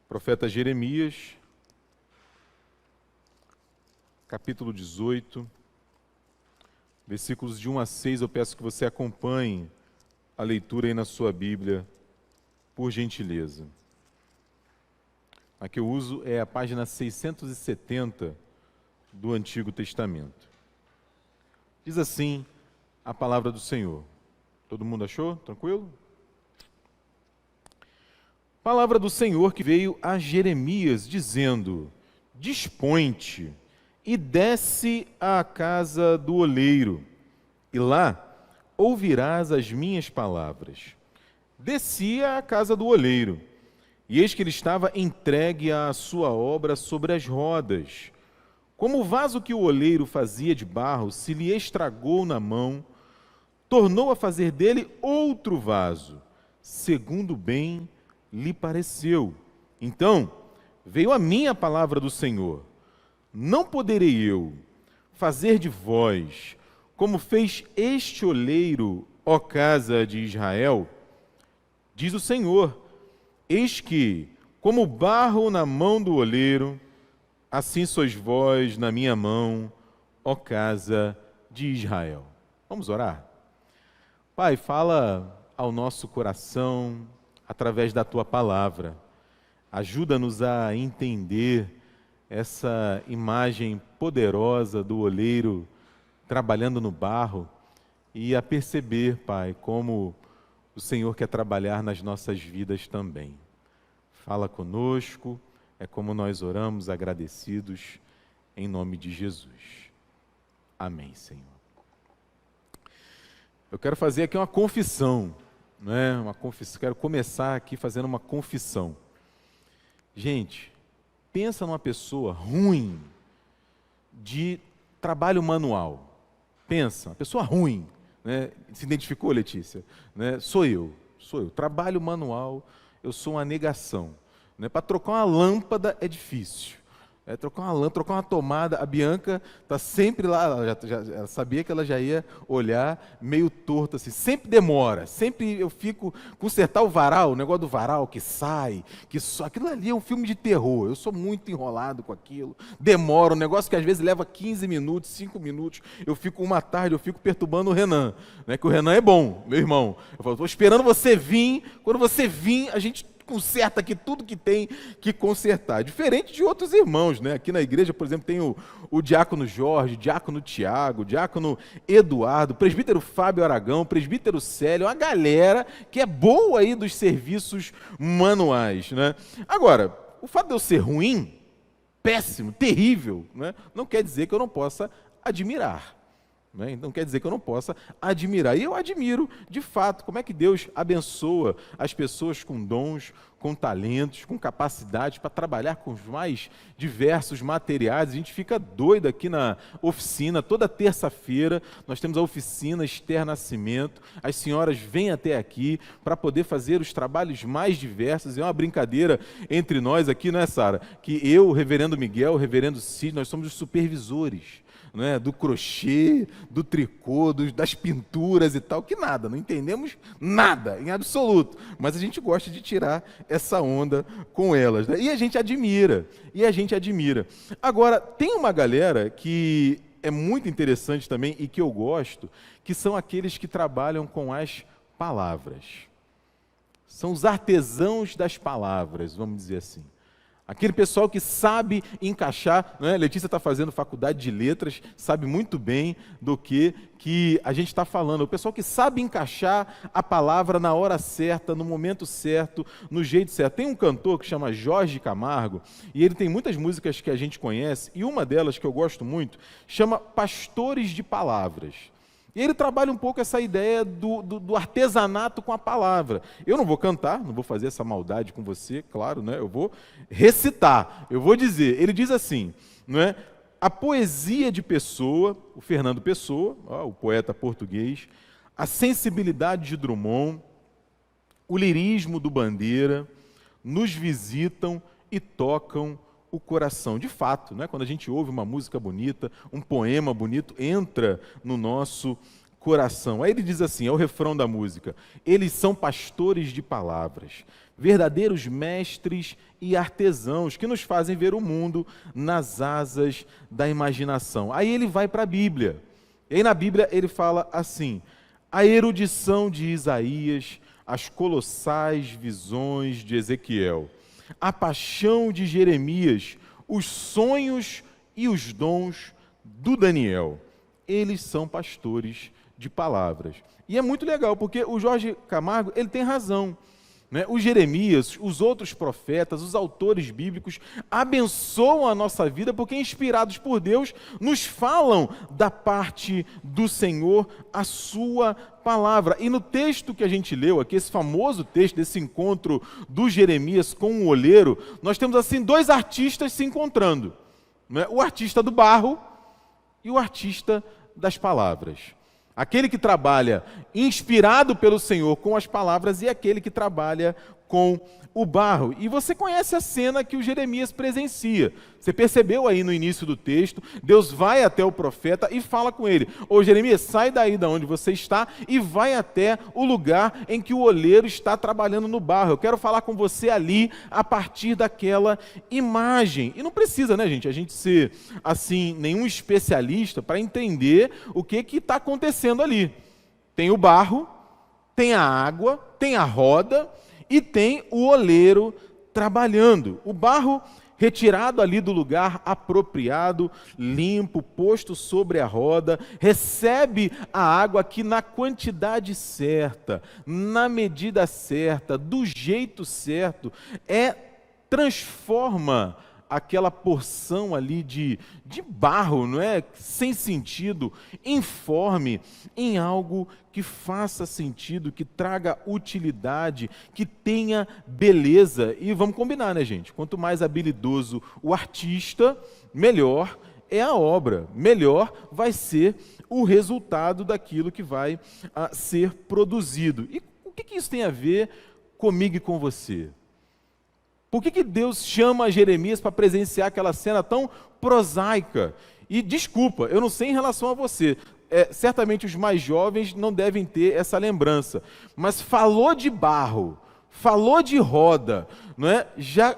Profeta Jeremias, capítulo 18, versículos de 1 a 6, eu peço que você acompanhe a leitura aí na sua Bíblia, por gentileza. A que eu uso é a página 670 do Antigo Testamento. Diz assim a palavra do Senhor. Todo mundo achou? Tranquilo? Palavra do Senhor que veio a Jeremias, dizendo: Dispõe-te e desce à casa do oleiro, e lá ouvirás as minhas palavras. Descia à casa do oleiro, e eis que ele estava entregue à sua obra sobre as rodas. Como o vaso que o oleiro fazia de barro se lhe estragou na mão, tornou a fazer dele outro vaso, segundo bem lhe pareceu. Então veio a mim a palavra do Senhor: Não poderei eu fazer de vós como fez este oleiro, ó casa de Israel? Diz o Senhor: Eis que, como barro na mão do oleiro, assim sois vós na minha mão, ó casa de Israel. Vamos orar? Pai, fala ao nosso coração através da Tua palavra. Ajuda-nos a entender essa imagem poderosa do oleiro trabalhando no barro e a perceber, Pai, como o Senhor quer trabalhar nas nossas vidas também. Fala conosco, é como nós oramos agradecidos, em nome de Jesus. Amém, Senhor. Eu quero fazer aqui uma confissão, quero começar aqui fazendo uma confissão. Gente, pensa numa pessoa ruim de trabalho manual. Pensa, uma pessoa ruim, né? Se identificou, Letícia? Né? Sou eu. Trabalho manual, eu sou uma negação. Né? Para trocar uma lâmpada é difícil. Trocar uma lâmpada, trocar uma tomada, a Bianca está sempre lá, ela sabia que ela já ia olhar meio torto assim, sempre demora, sempre eu fico, consertar o varal, o negócio do varal que sai, aquilo ali é um filme de terror, eu sou muito enrolado com aquilo, demora, um negócio que às vezes leva 15 minutos, 5 minutos, eu fico uma tarde, eu fico perturbando o Renan, né, que o Renan é bom, meu irmão, eu falo, estou esperando você vir, quando você vir, a gente conserta aqui tudo que tem que consertar. Diferente de outros irmãos, né? Aqui na igreja, por exemplo, tem o diácono Jorge, o diácono Tiago, o diácono Eduardo, o presbítero Fábio Aragão, o presbítero Célio, uma galera que é boa aí dos serviços manuais, né? Agora, o fato de eu ser ruim, péssimo, terrível, né? Não quer dizer que eu não possa admirar. Não quer dizer que eu não possa admirar. E eu admiro, de fato, como é que Deus abençoa as pessoas com dons, com talentos, com capacidades para trabalhar com os mais diversos materiais. A gente fica doido aqui na oficina. Toda terça-feira nós temos a oficina Esther Nascimento. As senhoras vêm até aqui para poder fazer os trabalhos mais diversos. É uma brincadeira entre nós aqui, não é, Sara? Que eu, o reverendo Miguel, o reverendo Cid, nós somos os supervisores. Do crochê, do tricô, das pinturas e tal, que nada, não entendemos nada, em absoluto, mas a gente gosta de tirar essa onda com elas, né? E a gente admira. Agora, tem uma galera que é muito interessante também e que eu gosto, que são aqueles que trabalham com as palavras. São os artesãos das palavras, vamos dizer assim. Aquele pessoal que sabe encaixar, né? Letícia está fazendo faculdade de letras, sabe muito bem do que a gente está falando. O pessoal que sabe encaixar a palavra na hora certa, no momento certo, no jeito certo. Tem um cantor que chama Jorge Camargo, e ele tem muitas músicas que a gente conhece, e uma delas que eu gosto muito, chama Pastores de Palavras. E ele trabalha um pouco essa ideia do artesanato com a palavra. Eu não vou cantar, não vou fazer essa maldade com você, claro, né? Eu vou recitar, eu vou dizer. Ele diz assim, não é? A poesia de Pessoa, o Fernando Pessoa, o poeta português, a sensibilidade de Drummond, o lirismo do Bandeira, nos visitam e tocam o coração. De fato, né? Quando a gente ouve uma música bonita, um poema bonito, entra no nosso coração. Aí ele diz assim, é o refrão da música: eles são pastores de palavras, verdadeiros mestres e artesãos que nos fazem ver o mundo nas asas da imaginação. Aí ele vai para a Bíblia. E aí na Bíblia ele fala assim: a erudição de Isaías, as colossais visões de Ezequiel, a paixão de Jeremias, os sonhos e os dons do Daniel. Eles são pastores de palavras. E é muito legal, porque o Jorge Camargo, ele tem razão, né? O Jeremias, os outros profetas, os autores bíblicos abençoam a nossa vida porque, inspirados por Deus, nos falam da parte do Senhor, a sua palavra. E no texto que a gente leu aqui, esse famoso texto desse encontro do Jeremias com o oleiro, nós temos assim dois artistas se encontrando, né? O artista do barro e o artista das palavras. Aquele que trabalha inspirado pelo Senhor com as palavras e aquele que trabalha com o barro. E você conhece a cena que o Jeremias presencia. Você percebeu aí no início do texto, Deus vai até o profeta e fala com ele: ô Jeremias, sai daí de onde você está e vai até o lugar em que o oleiro está trabalhando no barro. Eu quero falar com você ali a partir daquela imagem. E não precisa, né, gente, a gente ser assim, nenhum especialista para entender o que está acontecendo ali. Tem o barro, tem a água, tem a roda e tem o oleiro trabalhando. O barro retirado ali do lugar apropriado, limpo, posto sobre a roda, recebe a água que na quantidade certa, na medida certa, do jeito certo, transforma aquela porção ali de barro, não é? Sem sentido, informe, em algo que faça sentido, que traga utilidade, que tenha beleza. E vamos combinar, né, gente? Quanto mais habilidoso o artista, melhor é a obra, melhor vai ser o resultado daquilo que vai ser produzido. E o que isso tem a ver comigo e com você? Por que Deus chama Jeremias para presenciar aquela cena tão prosaica? E desculpa, eu não sei em relação a você, certamente os mais jovens não devem ter essa lembrança, mas falou de barro, falou de roda, não é?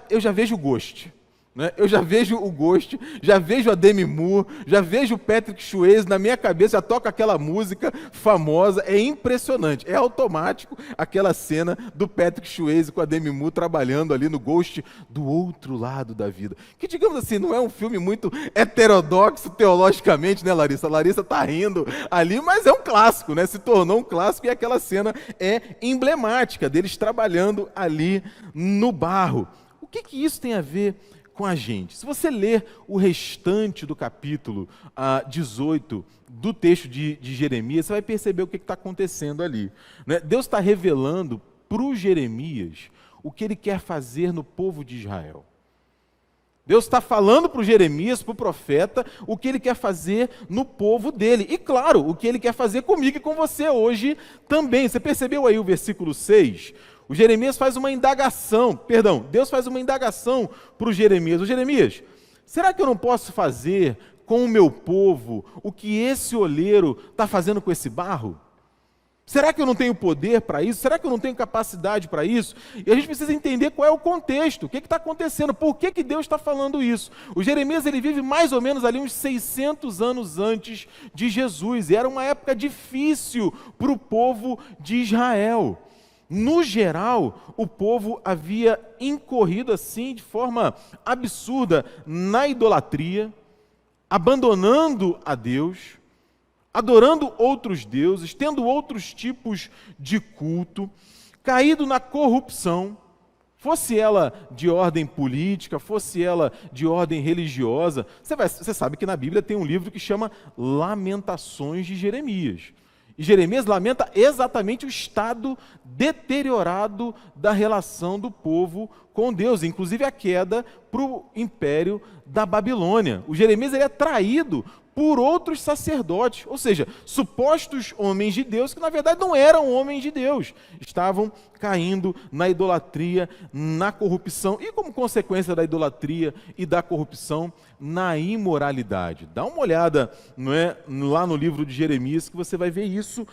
Eu já vejo o Ghost. Né? Eu já vejo o Ghost, já vejo a Demi Moore, já vejo o Patrick Swayze, na minha cabeça já toca aquela música famosa, é impressionante, é automático aquela cena do Patrick Swayze com a Demi Moore trabalhando ali no Ghost do outro lado da vida, que digamos assim, não é um filme muito heterodoxo teologicamente, né, Larissa? A Larissa tá rindo ali, mas é um clássico, né? Se tornou um clássico e aquela cena é emblemática deles trabalhando ali no barro. O que isso tem a ver com a gente? Se você ler o restante do capítulo 18 do texto de Jeremias, você vai perceber o que está acontecendo ali, né? Deus está revelando para o Jeremias o que ele quer fazer no povo de Israel. Deus está falando para o Jeremias, para o profeta, o que ele quer fazer no povo dele. E claro, o que ele quer fazer comigo e com você hoje também. Você percebeu aí o versículo 6? O Jeremias faz uma indagação, Deus faz uma indagação para o Jeremias. Jeremias, será que eu não posso fazer com o meu povo o que esse oleiro está fazendo com esse barro? Será que eu não tenho poder para isso? Será que eu não tenho capacidade para isso? E a gente precisa entender qual é o contexto, o que está acontecendo, por que Deus está falando isso. O Jeremias ele vive mais ou menos ali uns 600 anos antes de Jesus, e era uma época difícil para o povo de Israel. No geral, o povo havia incorrido assim de forma absurda na idolatria, abandonando a Deus, adorando outros deuses, tendo outros tipos de culto, caído na corrupção, fosse ela de ordem política, fosse ela de ordem religiosa. Você sabe que na Bíblia tem um livro que chama Lamentações de Jeremias. E Jeremias lamenta exatamente o estado deteriorado da relação do povo com Deus, inclusive a queda para o império da Babilônia. O Jeremias ele é traído por outros sacerdotes, ou seja, supostos homens de Deus que na verdade não eram homens de Deus, estavam caindo na idolatria, na corrupção e, como consequência da idolatria e da corrupção, na imoralidade. Dá uma olhada, não é, lá no livro de Jeremias, que você vai ver isso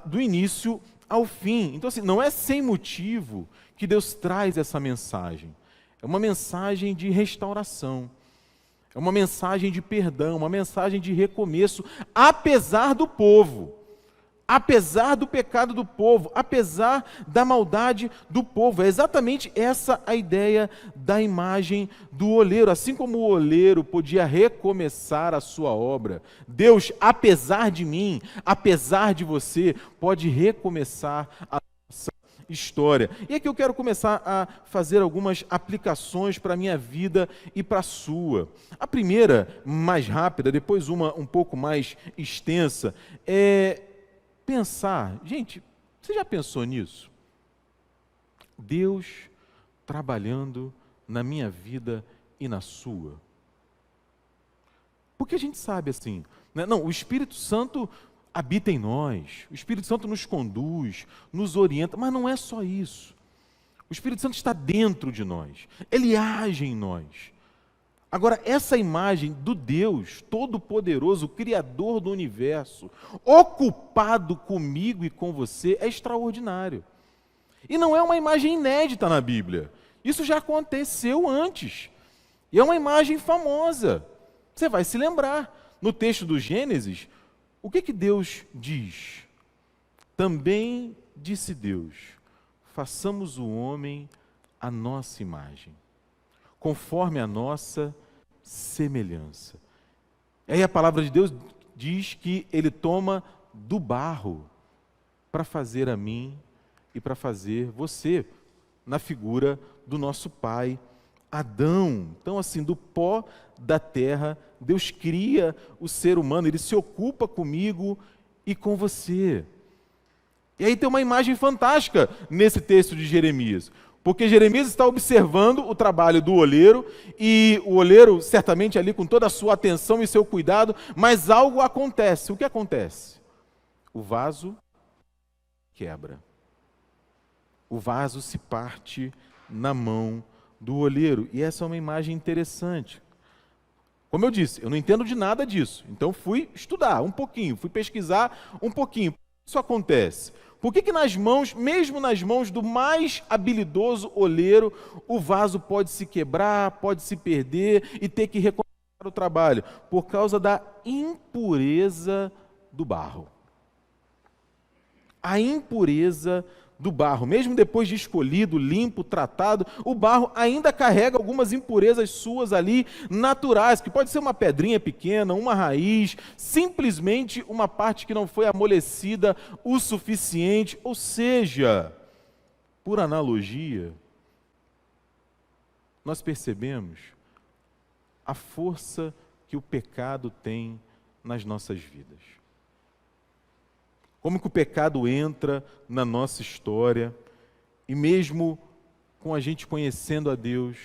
do início ao fim. Então, assim, não é sem motivo que Deus traz essa mensagem. É uma mensagem de restauração. É uma mensagem de perdão, uma mensagem de recomeço, apesar do povo, apesar do pecado do povo, apesar da maldade do povo. É exatamente essa a ideia da imagem do oleiro. Assim como o oleiro podia recomeçar a sua obra, Deus, apesar de mim, apesar de você, pode recomeçar a nossa história. E aqui eu quero começar a fazer algumas aplicações para a minha vida e para a sua. A primeira, mais rápida, depois uma um pouco mais extensa, é pensar. Gente, você já pensou nisso? Deus trabalhando na minha vida e na sua. Porque a gente sabe assim, né? Não, o Espírito Santo habita em nós, o Espírito Santo nos conduz, nos orienta, mas não é só isso. O Espírito Santo está dentro de nós, ele age em nós. Agora, essa imagem do Deus Todo-Poderoso, Criador do Universo, ocupado comigo e com você, é extraordinário. E não é uma imagem inédita na Bíblia. Isso já aconteceu antes. E é uma imagem famosa. Você vai se lembrar. No texto do Gênesis, o que Deus diz? Também disse Deus, façamos o homem à nossa imagem, conforme a nossa semelhança. E aí a palavra de Deus diz que ele toma do barro para fazer a mim e para fazer você, na figura do nosso pai Adão. Então, assim, do pó da terra, Deus cria o ser humano, ele se ocupa comigo e com você. E aí tem uma imagem fantástica nesse texto de Jeremias, porque Jeremias está observando o trabalho do oleiro, e o oleiro, certamente ali com toda a sua atenção e seu cuidado, mas algo acontece. O que acontece? O vaso quebra. O vaso se parte na mão do oleiro. E essa é uma imagem interessante. Como eu disse, eu não entendo de nada disso. Então fui estudar um pouquinho, fui pesquisar um pouquinho. Isso acontece. Por que nas mãos, mesmo nas mãos do mais habilidoso oleiro, o vaso pode se quebrar, pode se perder e ter que recomeçar o trabalho? Por causa da impureza do barro. A impureza do barro, mesmo depois de escolhido, limpo, tratado, o barro ainda carrega algumas impurezas suas ali, naturais, que pode ser uma pedrinha pequena, uma raiz, simplesmente uma parte que não foi amolecida o suficiente, ou seja, por analogia, nós percebemos a força que o pecado tem nas nossas vidas. Como que o pecado entra na nossa história, e mesmo com a gente conhecendo a Deus,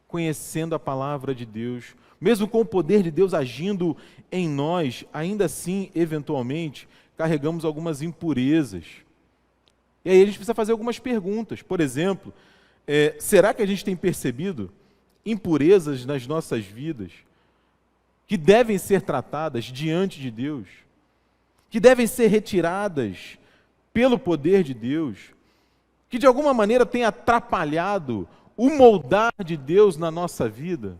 conhecendo a palavra de Deus, mesmo com o poder de Deus agindo em nós, ainda assim, eventualmente, carregamos algumas impurezas. E aí a gente precisa fazer algumas perguntas. Por exemplo, será que a gente tem percebido impurezas nas nossas vidas que devem ser tratadas diante de Deus? Que devem ser retiradas pelo poder de Deus, que de alguma maneira tem atrapalhado o moldar de Deus na nossa vida?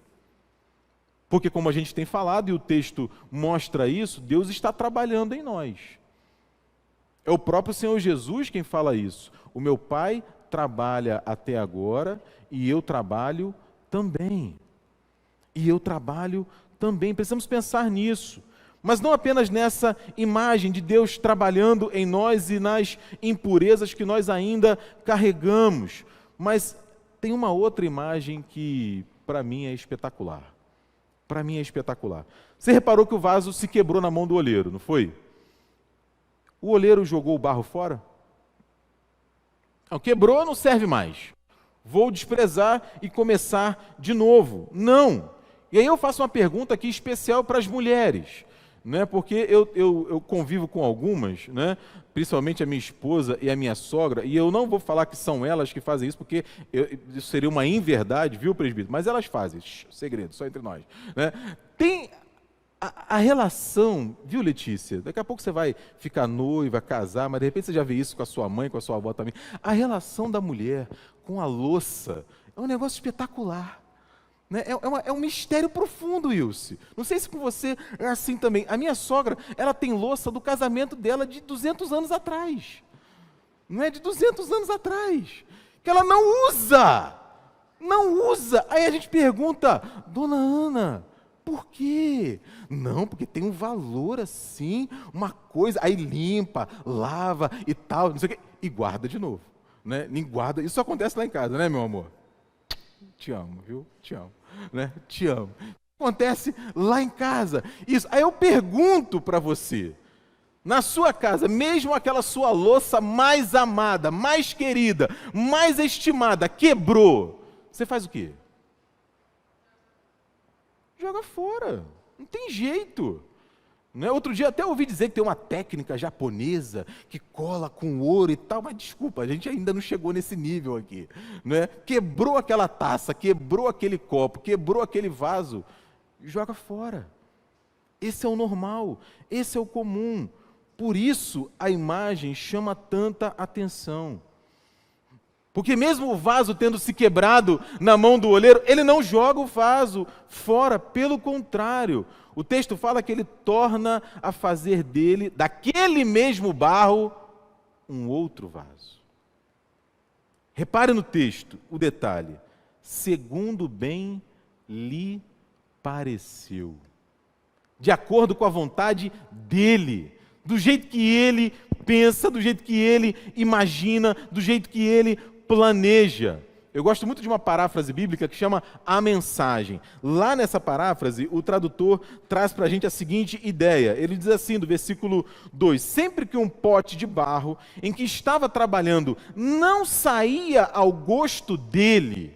Porque, como a gente tem falado, e o texto mostra isso, Deus está trabalhando em nós. É o próprio Senhor Jesus quem fala isso. O meu Pai trabalha até agora e eu trabalho também. E eu trabalho também. Precisamos pensar nisso. Mas não apenas nessa imagem de Deus trabalhando em nós e nas impurezas que nós ainda carregamos, mas tem uma outra imagem que, para mim, é espetacular. Para mim é espetacular. Você reparou que o vaso se quebrou na mão do oleiro, não foi? O oleiro jogou o barro fora? Não, quebrou, não serve mais. Vou desprezar e começar de novo. Não. E aí eu faço uma pergunta aqui especial para as mulheres. né? Porque eu convivo com algumas, né? Principalmente a minha esposa e a minha sogra, e eu não vou falar que são elas que fazem isso, porque isso seria uma inverdade, viu, presbítero? Mas elas fazem, segredo, só entre nós, né? Tem a relação, viu, Letícia? Daqui a pouco você vai ficar noiva, casar, mas de repente você já vê isso com a sua mãe, com a sua avó também. A relação da mulher com a louça é um negócio espetacular. Né? É um mistério profundo, Ilse. Não sei se com você é assim também. A minha sogra, ela tem louça do casamento dela de 200 anos atrás. Não é de 200 anos atrás. Que ela não usa. Não usa. Aí a gente pergunta, dona Ana, por quê? Não, porque tem um valor assim, uma coisa. Aí limpa, lava e tal, não sei o quê. E guarda de novo. Né? Nem guarda. Isso acontece lá em casa, né, meu amor? Te amo, viu? Te amo. Né? Te amo. Acontece lá em casa. Isso. Aí eu pergunto para você, na sua casa, mesmo aquela sua louça mais amada, mais querida, mais estimada, quebrou, você faz o quê? Joga fora. Não tem jeito. Né? Outro dia até ouvi dizer que tem uma técnica japonesa que cola com ouro e tal, mas desculpa, a gente ainda não chegou nesse nível aqui. Né? Quebrou aquela taça, quebrou aquele copo, quebrou aquele vaso, joga fora. Esse é o normal, esse é o comum. Por isso a imagem chama tanta atenção. Porque mesmo o vaso tendo se quebrado na mão do oleiro, ele não joga o vaso fora, pelo contrário. O texto fala que ele torna a fazer dele, daquele mesmo barro, um outro vaso. Repare no texto o detalhe. Segundo bem lhe pareceu. De acordo com a vontade dele. Do jeito que ele pensa, do jeito que ele imagina, do jeito que ele planeja. Eu gosto muito de uma paráfrase bíblica que chama A Mensagem. Lá nessa paráfrase, o tradutor traz para a gente a seguinte ideia. Ele diz assim, do versículo 2, sempre que um pote de barro em que estava trabalhando não saía ao gosto dele,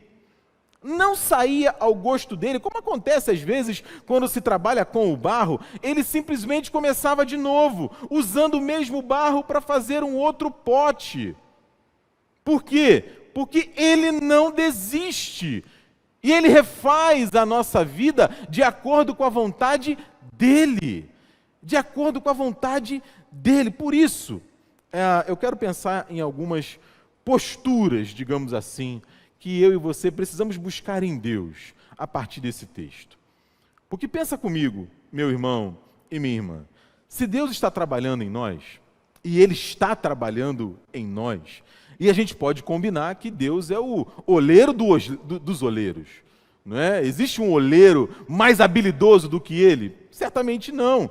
como acontece às vezes quando se trabalha com o barro, ele simplesmente começava de novo, usando o mesmo barro para fazer um outro pote. Por quê? Porque ele não desiste. E ele refaz a nossa vida de acordo com a vontade dele. De acordo com a vontade dele. Por isso, eu quero pensar em algumas posturas, digamos assim, que eu e você precisamos buscar em Deus a partir desse texto. Porque pensa comigo, meu irmão e minha irmã, se Deus está trabalhando em nós, e Ele está trabalhando em nós, e a gente pode combinar que Deus é o oleiro dos oleiros. Não é? Existe um oleiro mais habilidoso do que Ele? Certamente não.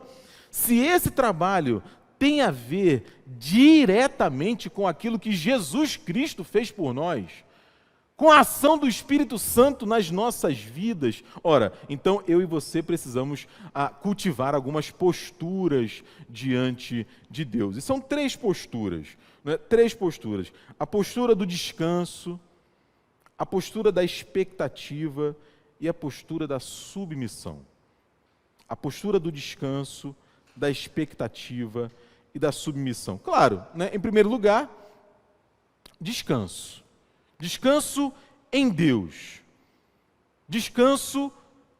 Se esse trabalho tem a ver diretamente com aquilo que Jesus Cristo fez por nós, com a ação do Espírito Santo nas nossas vidas, ora, então eu e você precisamos cultivar algumas posturas diante de Deus. E são três posturas, né? Três posturas. A postura do descanso, a postura da expectativa e a postura da submissão. A postura do descanso, da expectativa e da submissão. Claro, né? Em primeiro lugar, descanso. Descanso em Deus. Descanso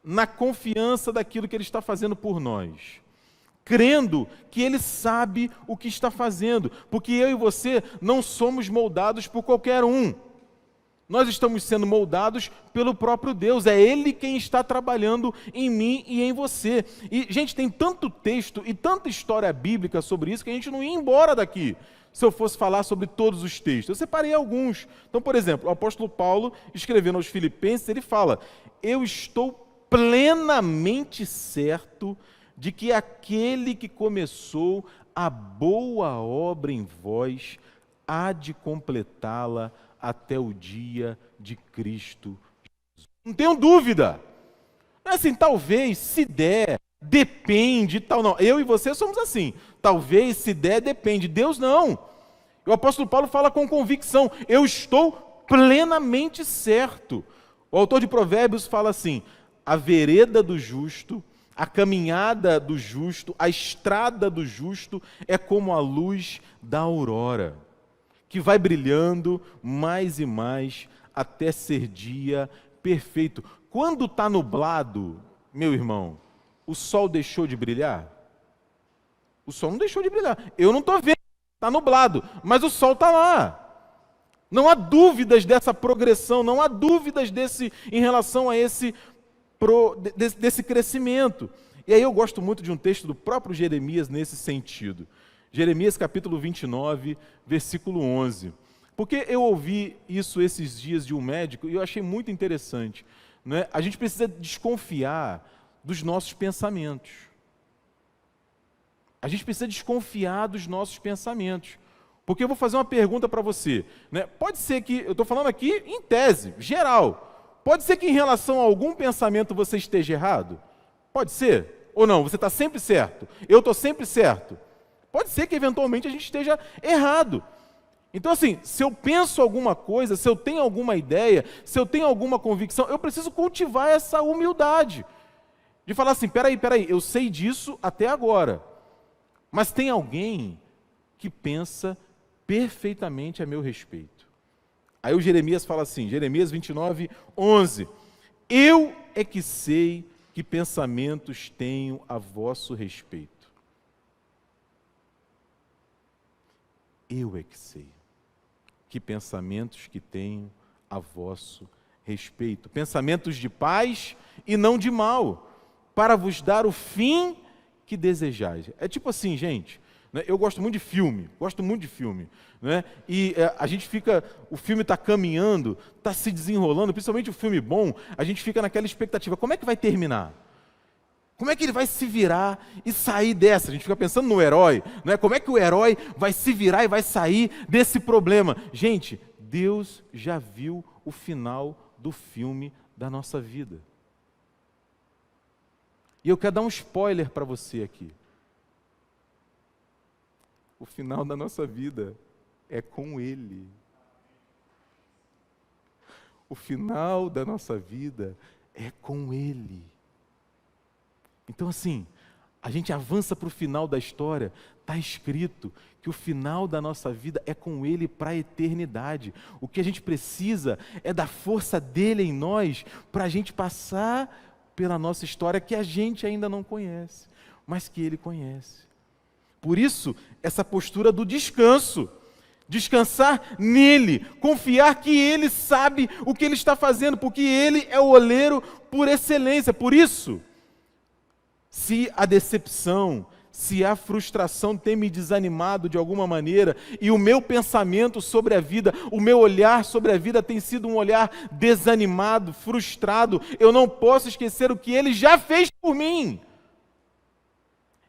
na confiança daquilo que Ele está fazendo por nós. Crendo que Ele sabe o que está fazendo. Porque eu e você não somos moldados por qualquer um. Nós estamos sendo moldados pelo próprio Deus. É Ele quem está trabalhando em mim e em você. E, gente, tem tanto texto e tanta história bíblica sobre isso que a gente não ia embora daqui se eu fosse falar sobre todos os textos. Eu separei alguns. Então, por exemplo, o apóstolo Paulo, escrevendo aos Filipenses, ele fala: eu estou plenamente certo de que aquele que começou a boa obra em vós há de completá-la até o dia de Cristo Jesus. Não tenho dúvida. Não é assim, talvez, se der, depende, tal, não. Eu e você somos assim. Talvez, se der, depende. Deus não. O apóstolo Paulo fala com convicção: eu estou plenamente certo. O autor de Provérbios fala assim: a vereda do justo A caminhada do justo, a estrada do justo é como a luz da aurora, que vai brilhando mais e mais até ser dia perfeito. Quando está nublado, meu irmão, o sol deixou de brilhar? O sol não deixou de brilhar. Eu não estou vendo, está nublado, mas o sol está lá. Não há dúvidas dessa progressão, não há dúvidas em relação a desse crescimento. E aí eu gosto muito de um texto do próprio Jeremias nesse sentido. Jeremias capítulo 29, versículo 11. Porque eu ouvi isso esses dias de um médico e eu achei muito interessante. Né? A gente precisa desconfiar dos nossos pensamentos. A gente precisa desconfiar dos nossos pensamentos. Porque eu vou fazer uma pergunta para você. Né? Pode ser que, eu estou falando aqui em tese, geral. Pode ser que em relação a algum pensamento você esteja errado? Pode ser? Ou não? Você está sempre certo? Eu estou sempre certo? Pode ser que eventualmente a gente esteja errado. Então assim, se eu penso alguma coisa, se eu tenho alguma ideia, se eu tenho alguma convicção, eu preciso cultivar essa humildade. De falar assim, peraí, eu sei disso até agora. Mas tem alguém que pensa perfeitamente a meu respeito. Aí o Jeremias fala assim, Jeremias 29, 11. Eu é que sei que pensamentos tenho a vosso respeito. Eu é que sei que pensamentos que tenho a vosso respeito. Pensamentos de paz e não de mal, para vos dar o fim que desejais. É tipo assim, gente, né? Eu gosto muito de filme, né? E a gente fica, o filme está caminhando, está se desenrolando, principalmente o filme bom, a gente fica naquela expectativa, como é que vai terminar? Como é que ele vai se virar e sair dessa? A gente fica pensando no herói, né? Como é que o herói vai se virar e vai sair desse problema? Gente, Deus já viu o final do filme da nossa vida. E eu quero dar um spoiler para você aqui. O final da nossa vida é com Ele. O final da nossa vida é com Ele. Então assim, a gente avança para o final da história, está escrito que o final da nossa vida é com Ele para a eternidade. O que a gente precisa é da força dEle em nós para a gente passar pela nossa história que a gente ainda não conhece, mas que Ele conhece. Por isso, essa postura do descanso. Descansar nele, confiar que Ele sabe o que Ele está fazendo, porque Ele é o oleiro por excelência. Por isso, se a decepção, se a frustração tem me desanimado de alguma maneira, e o meu pensamento sobre a vida, o meu olhar sobre a vida tem sido um olhar desanimado, frustrado, eu não posso esquecer o que Ele já fez por mim.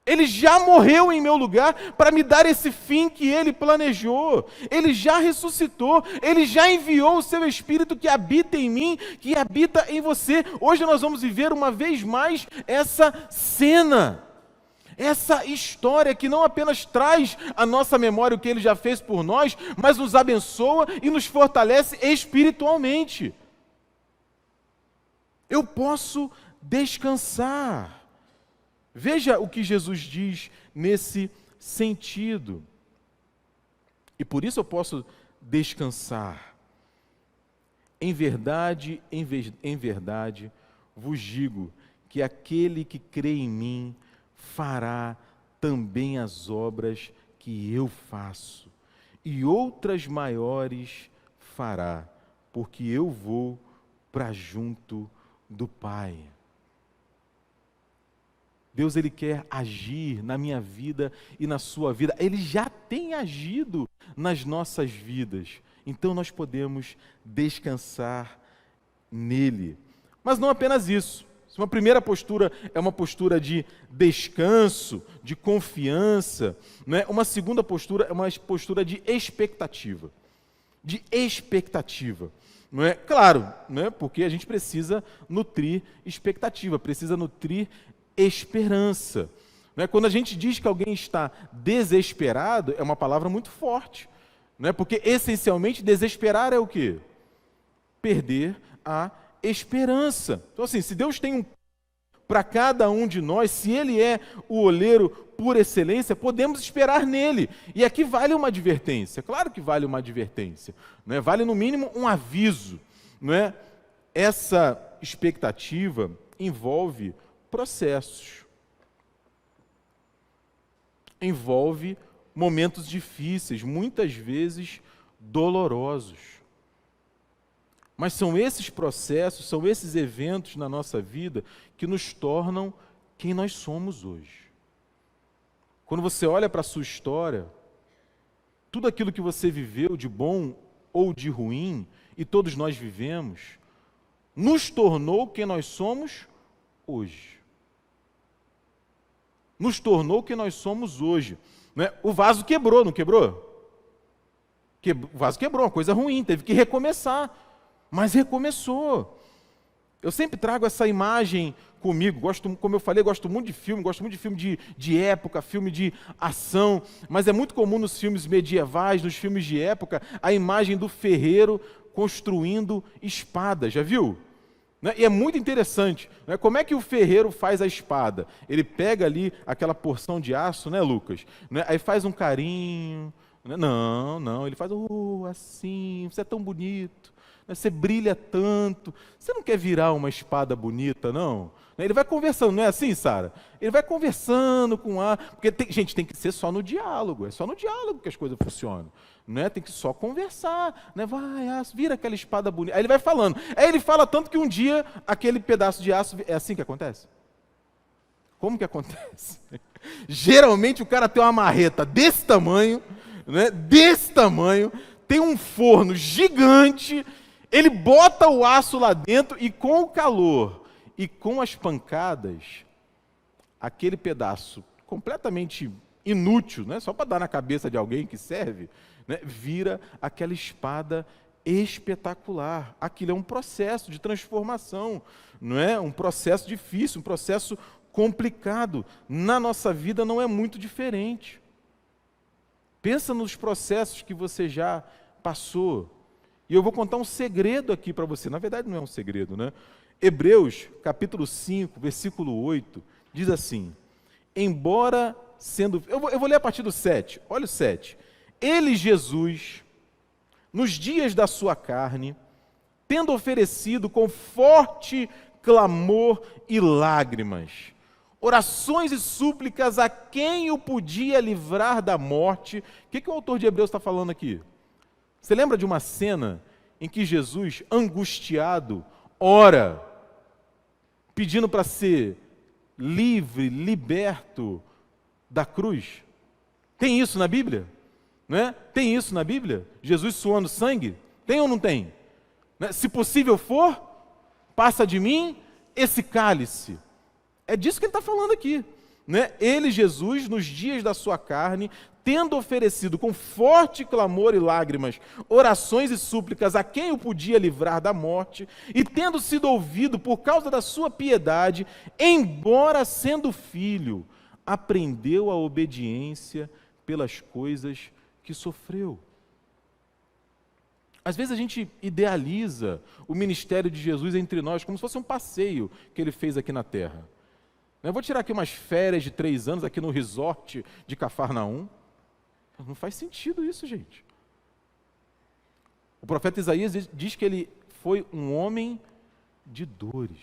Ele já morreu em meu lugar para me dar esse fim que Ele planejou. Ele já ressuscitou, Ele já enviou o Seu Espírito que habita em mim, que habita em você. Hoje nós vamos viver uma vez mais essa cena, essa história que não apenas traz à nossa memória o que Ele já fez por nós, mas nos abençoa e nos fortalece espiritualmente. Eu posso descansar. Veja o que Jesus diz nesse sentido. E por isso eu posso descansar. Em verdade, em verdade, vos digo que aquele que crê em mim fará também as obras que eu faço, e outras maiores fará, porque eu vou para junto do Pai. Deus, Ele quer agir na minha vida e na sua vida. Ele já tem agido nas nossas vidas. Então nós podemos descansar nele. Mas não apenas isso. Uma primeira postura é uma postura de descanso, de confiança. Né? Uma segunda postura é uma postura de expectativa. De expectativa. Não é? Claro, né? Porque a gente precisa nutrir expectativa, precisa nutrir esperança. Não é? Quando a gente diz que alguém está desesperado, é uma palavra muito forte. Não é? Porque, essencialmente, desesperar é o quê? Perder a esperança. Então, assim, se Deus tem um para cada um de nós, se Ele é o oleiro por excelência, podemos esperar nele. E aqui vale uma advertência, claro que vale uma advertência, não é? Vale no mínimo um aviso, não é? Essa expectativa envolve processos, envolve momentos difíceis, muitas vezes dolorosos. Mas são esses processos, são esses eventos na nossa vida que nos tornam quem nós somos hoje. Quando você olha para a sua história, tudo aquilo que você viveu de bom ou de ruim, e todos nós vivemos, nos tornou quem nós somos hoje. Nos tornou quem nós somos hoje. Né? O vaso quebrou, não quebrou? O vaso quebrou, uma coisa ruim, teve que recomeçar, mas recomeçou. Eu sempre trago essa imagem comigo, como eu falei, gosto muito de filme de época, filme de ação, mas é muito comum nos filmes medievais, nos filmes de época, a imagem do ferreiro construindo espadas, já viu? Né? E é muito interessante, né? Como é que o ferreiro faz a espada? Ele pega ali aquela porção de aço, né, Lucas? Né? Aí faz um carinho, né? Não, ele faz assim, você é tão bonito, né? Você brilha tanto, você não quer virar uma espada bonita, não? Ele vai conversando, não é assim, Sara? Ele vai conversando com a... Porque, gente, tem que ser só no diálogo, é só no diálogo que as coisas funcionam. Né? Tem que só conversar, né? Vira aquela espada bonita. Aí ele vai falando. Aí ele fala tanto que um dia aquele pedaço de aço... É assim que acontece? Como que acontece? Geralmente o cara tem uma marreta desse tamanho, né? Desse tamanho, tem um forno gigante, ele bota o aço lá dentro e com o calor e com as pancadas, aquele pedaço completamente inútil, né? Só para dar na cabeça de alguém que serve, né? Vira aquela espada espetacular. Aquilo é um processo de transformação, não é? Um processo difícil, um processo complicado. Na nossa vida não é muito diferente. Pensa nos processos que você já passou. E eu vou contar um segredo aqui para você. Na verdade não é um segredo, né? Hebreus, capítulo 5, versículo 8, diz assim: embora sendo... Eu vou ler a partir do 7, olha o 7. Ele, Jesus, nos dias da sua carne, tendo oferecido com forte clamor e lágrimas, orações e súplicas a quem o podia livrar da morte. O que o autor de Hebreus está falando aqui? Você lembra de uma cena em que Jesus, angustiado, ora, pedindo para ser livre, liberto da cruz? Tem isso na Bíblia? Né? Tem isso na Bíblia? Jesus suando sangue? Tem ou não tem? Né? Se possível for, passa de mim esse cálice. É disso que ele está falando aqui. Né? Ele, Jesus, nos dias da sua carne, tendo oferecido com forte clamor e lágrimas, orações e súplicas a quem o podia livrar da morte, e tendo sido ouvido por causa da sua piedade, embora sendo filho, aprendeu a obediência pelas coisas que sofreu. Às vezes a gente idealiza o ministério de Jesus entre nós como se fosse um passeio que ele fez aqui na terra. Eu vou tirar aqui umas férias de 3 anos aqui no resort de Cafarnaum. Não faz sentido isso, gente. O profeta Isaías diz que ele foi um homem de dores.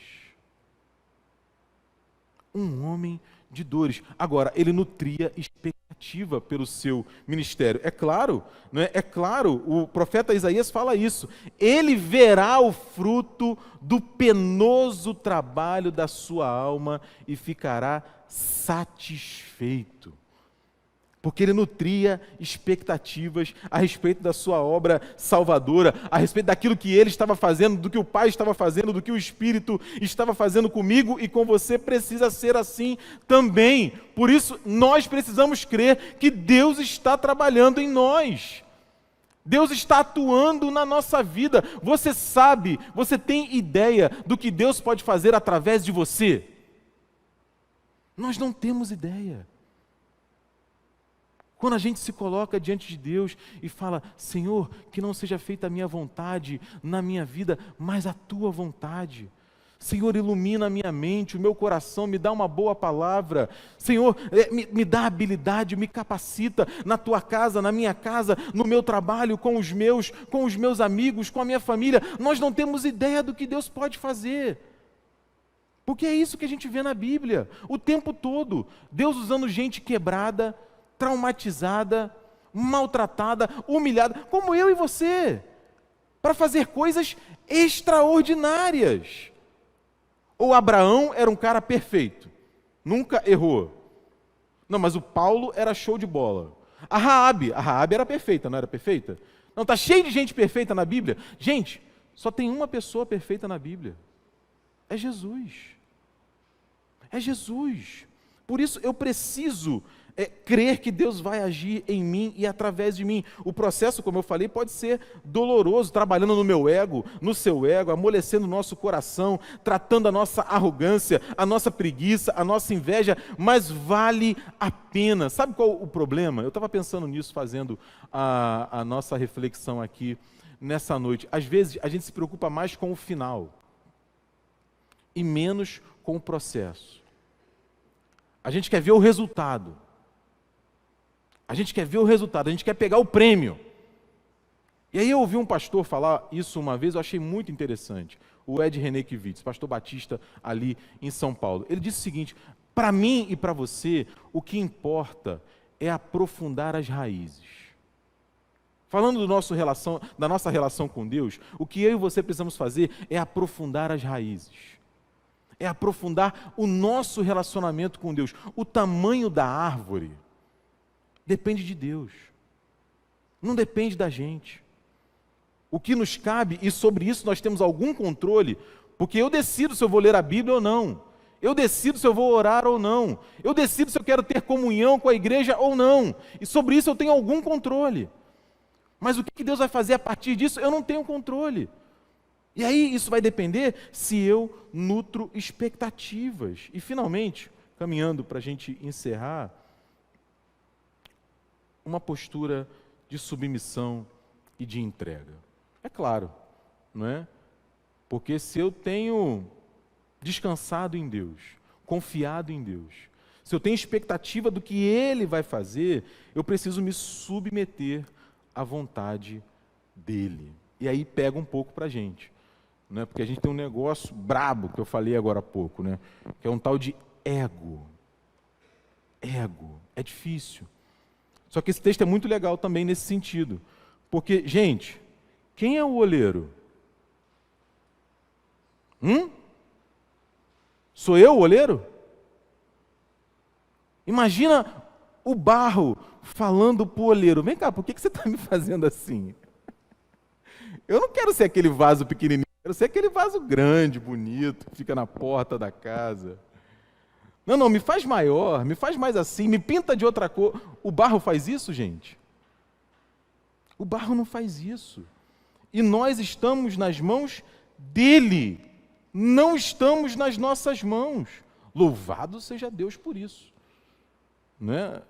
Um homem de dores. Agora, ele nutria expectativa pelo seu ministério. É claro, não é? É claro, o profeta Isaías fala isso. Ele verá o fruto do penoso trabalho da sua alma e ficará satisfeito. Porque ele nutria expectativas a respeito da sua obra salvadora, a respeito daquilo que ele estava fazendo, do que o Pai estava fazendo, do que o Espírito estava fazendo comigo e com você. Precisa ser assim também. Por isso, nós precisamos crer que Deus está trabalhando em nós. Deus está atuando na nossa vida. Você sabe, você tem ideia do que Deus pode fazer através de você? Nós não temos ideia. Quando a gente se coloca diante de Deus e fala: Senhor, que não seja feita a minha vontade na minha vida, mas a Tua vontade. Senhor, ilumina a minha mente, o meu coração, me dá uma boa palavra. Senhor, me dá habilidade, me capacita na tua casa, na minha casa, no meu trabalho, com os meus amigos, com a minha família. Nós não temos ideia do que Deus pode fazer. Porque é isso que a gente vê na Bíblia, o tempo todo. Deus usando gente quebrada, traumatizada, maltratada, humilhada, como eu e você, para fazer coisas extraordinárias. Ou Abraão era um cara perfeito, nunca errou. Não, mas o Paulo era show de bola. A Raabe era perfeita, não era perfeita? Não, está cheio de gente perfeita na Bíblia. Gente, só tem uma pessoa perfeita na Bíblia. É Jesus. É Jesus. Por isso eu preciso crer que Deus vai agir em mim e através de mim. O processo, como eu falei, pode ser doloroso, trabalhando no meu ego, no seu ego, amolecendo o nosso coração, tratando a nossa arrogância, a nossa preguiça, a nossa inveja, mas vale a pena. Sabe qual o problema? Eu estava pensando nisso, fazendo a nossa reflexão aqui nessa noite. Às vezes a gente se preocupa mais com o final e menos com o processo. A gente quer ver o resultado. A gente quer ver o resultado, a gente quer pegar o prêmio. E aí eu ouvi um pastor falar isso uma vez, eu achei muito interessante. O Ed René Kivitz, pastor batista ali em São Paulo. Ele disse o seguinte: para mim e para você, o que importa é aprofundar as raízes. Falando da nossa relação com Deus, o que eu e você precisamos fazer é aprofundar as raízes. É aprofundar o nosso relacionamento com Deus. O tamanho da árvore depende de Deus, não depende da gente. O que nos cabe, e sobre isso nós temos algum controle, porque eu decido se eu vou ler a Bíblia ou não, eu decido se eu vou orar ou não, eu decido se eu quero ter comunhão com a igreja ou não, e sobre isso eu tenho algum controle. Mas o que Deus vai fazer a partir disso, eu não tenho controle. E aí isso vai depender se eu nutro expectativas. E finalmente, caminhando para a gente encerrar, uma postura de submissão e de entrega. É claro, não é? Porque se eu tenho descansado em Deus, confiado em Deus, se eu tenho expectativa do que Ele vai fazer, eu preciso me submeter à vontade dEle. E aí pega um pouco para a gente, não é? Porque a gente tem um negócio brabo, que eu falei agora há pouco, né? Que é um tal de ego. Ego. É difícil. Só que esse texto é muito legal também nesse sentido. Porque, gente, quem é o oleiro? Sou eu o oleiro? Imagina o barro falando para o oleiro: vem cá, por que você está me fazendo assim? Eu não quero ser aquele vaso pequenininho, eu quero ser aquele vaso grande, bonito, que fica na porta da casa. Não, me faz maior, me faz mais assim, me pinta de outra cor. O barro faz isso, gente? O barro não faz isso. E nós estamos nas mãos dele, não estamos nas nossas mãos. Louvado seja Deus por isso. Não é?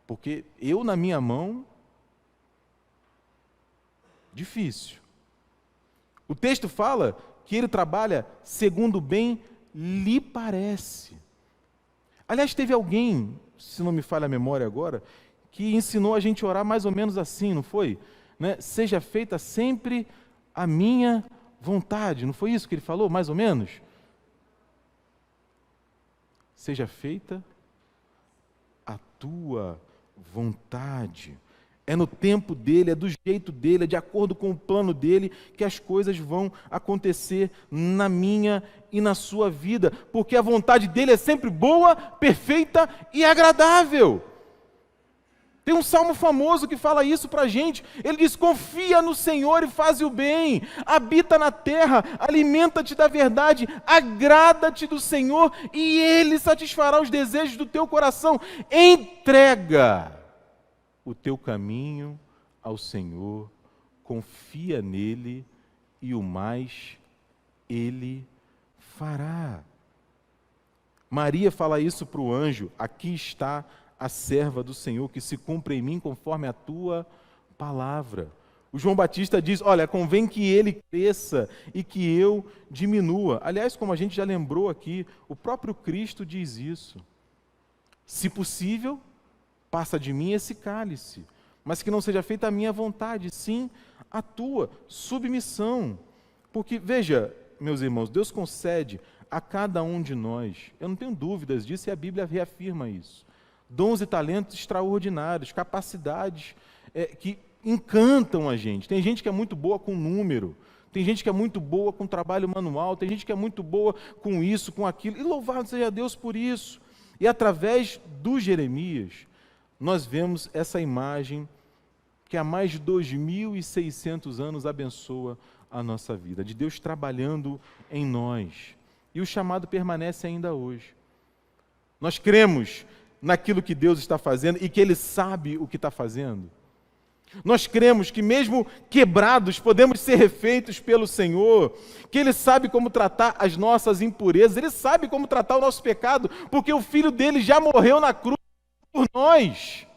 Porque eu na minha mão, difícil. O texto fala que ele trabalha segundo bem lhe parece. Aliás, teve alguém, se não me falha a memória agora, que ensinou a gente a orar mais ou menos assim, não foi? Né? Seja feita sempre a minha vontade. Não foi isso que ele falou, mais ou menos? Seja feita a tua vontade. É no tempo dele, é do jeito dele, é de acordo com o plano dele que as coisas vão acontecer na minha e na sua vida, porque a vontade dele é sempre boa, perfeita e agradável. Tem um salmo famoso que fala isso para a gente. Ele diz: confia no Senhor e faz o bem, habita na terra, alimenta-te da verdade, agrada-te do Senhor e Ele satisfará os desejos do teu coração. Entrega o teu caminho ao Senhor, confia nele e o mais Ele fará. Maria fala isso para o anjo: aqui está a serva do Senhor, que se cumpra em mim conforme a tua palavra. O João Batista diz, olha, convém que ele cresça e que eu diminua. Aliás, como a gente já lembrou aqui, o próprio Cristo diz isso. Se possível, passa de mim esse cálice, mas que não seja feita a minha vontade, sim a tua. Submissão. Porque, veja, meus irmãos, Deus concede a cada um de nós, eu não tenho dúvidas disso e a Bíblia reafirma isso, dons e talentos extraordinários, capacidades que encantam a gente. Tem gente que é muito boa com número, tem gente que é muito boa com trabalho manual, tem gente que é muito boa com isso, com aquilo, e louvado seja Deus por isso. E através do Jeremias, nós vemos essa imagem que há mais de 2.600 anos abençoa a nossa vida, de Deus trabalhando em nós. E o chamado permanece ainda hoje. Nós cremos naquilo que Deus está fazendo e que Ele sabe o que está fazendo. Nós cremos que mesmo quebrados podemos ser refeitos pelo Senhor, que Ele sabe como tratar as nossas impurezas, Ele sabe como tratar o nosso pecado, porque o Filho dele já morreu na cruz por nós.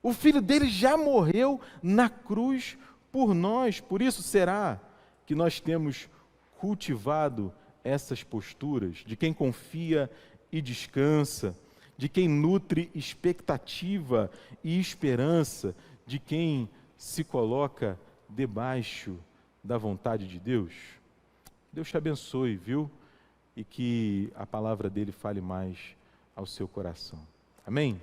O Filho dele já morreu na cruz por nós. Por isso será que nós temos cultivado essas posturas de quem confia e descansa, de quem nutre expectativa e esperança, de quem se coloca debaixo da vontade de Deus? Deus te abençoe, viu? E que a palavra dele fale mais ao seu coração. Amém?